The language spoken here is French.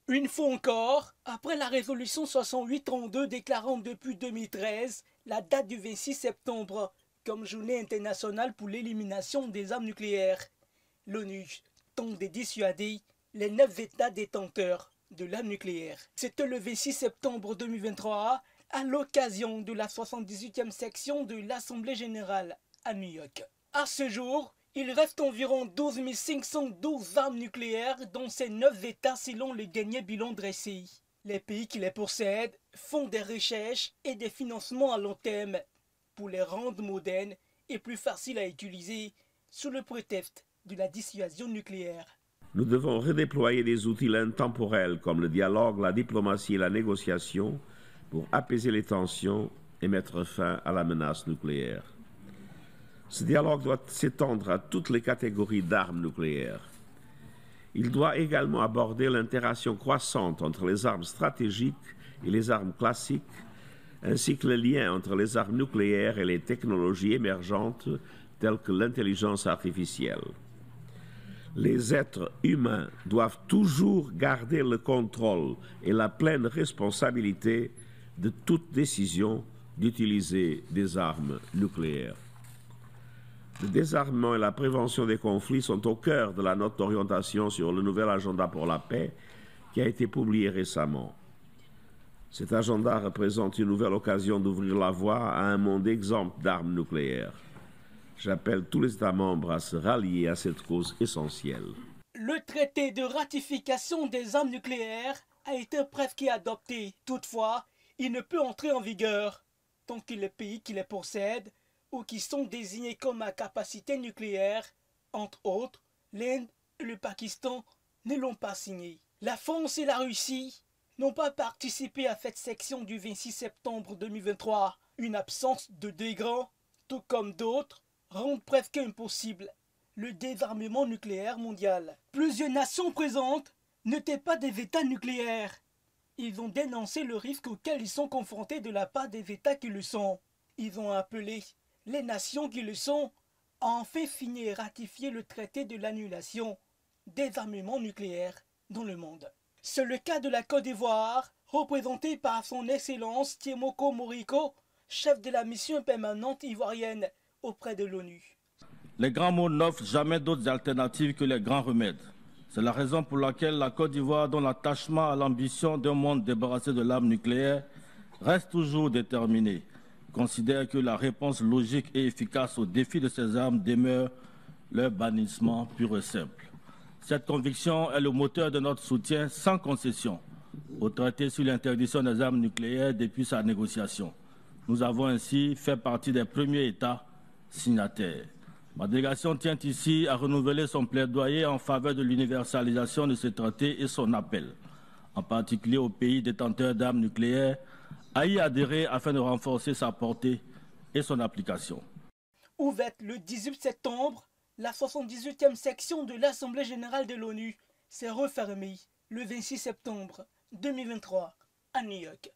Une fois encore, après la résolution 6832 déclarant depuis 2013 la date du 26 septembre comme journée internationale pour l'élimination des armes nucléaires, l'ONU tente de dissuader les 9 États détenteurs de l'arme nucléaire. C'était le 26 septembre 2023 à l'occasion de la 78e section de l'Assemblée générale à New York. À ce jour, il reste environ 12 512 armes nucléaires dans ces 9 États selon le dernier bilan dressé. Les pays qui les possèdent font des recherches et des financements à long terme pour les rendre modernes et plus faciles à utiliser sous le prétexte de la dissuasion nucléaire. Nous devons redéployer des outils intemporels comme le dialogue, la diplomatie et la négociation pour apaiser les tensions et mettre fin à la menace nucléaire. Ce dialogue doit s'étendre à toutes les catégories d'armes nucléaires. Il doit également aborder l'interaction croissante entre les armes stratégiques et les armes classiques, ainsi que le lien entre les armes nucléaires et les technologies émergentes telles que l'intelligence artificielle. Les êtres humains doivent toujours garder le contrôle et la pleine responsabilité de toute décision d'utiliser des armes nucléaires. Le désarmement et la prévention des conflits sont au cœur de la note d'orientation sur le nouvel agenda pour la paix qui a été publié récemment. Cet agenda représente une nouvelle occasion d'ouvrir la voie à un monde exempt d'armes nucléaires. J'appelle tous les États membres à se rallier à cette cause essentielle. Le traité de ratification des armes nucléaires a été presque adopté. Toutefois, il ne peut entrer en vigueur tant que les pays qui les possèdent ou qui sont désignés comme à capacité nucléaire, entre autres l'Inde et le Pakistan, ne l'ont pas signé. La France et la Russie n'ont pas participé à cette section du 26 septembre 2023. Une absence de deux grands, tout comme d'autres, rend presque impossible le désarmement nucléaire mondial. Plusieurs nations présentes n'étaient pas des États nucléaires. Ils ont dénoncé le risque auquel ils sont confrontés de la part des États qui le sont. Ils ont appelé les nations qui le sont à enfin signer et ratifier le traité de l'annulation des armements nucléaires dans le monde. C'est le cas de la Côte d'Ivoire, représentée par son Excellence Thiemoko Moriko, chef de la mission permanente ivoirienne auprès de l'ONU. Les grands mots n'offrent jamais d'autres alternatives que les grands remèdes. C'est la raison pour laquelle la Côte d'Ivoire, dont l'attachement à l'ambition d'un monde débarrassé de l'arme nucléaire, reste toujours déterminé, considère que la réponse logique et efficace au défi de ces armes demeure leur bannissement pur et simple. Cette conviction est le moteur de notre soutien sans concession au traité sur l'interdiction des armes nucléaires depuis sa négociation. Nous avons ainsi fait partie des premiers États signataires. Ma délégation tient ici à renouveler son plaidoyer en faveur de l'universalisation de ce traité et son appel, en particulier aux pays détenteurs d'armes nucléaires, à y adhérer afin de renforcer sa portée et son application. Ouverte le 18 septembre, la 78e section de l'Assemblée générale de l'ONU s'est refermée le 26 septembre 2023 à New York.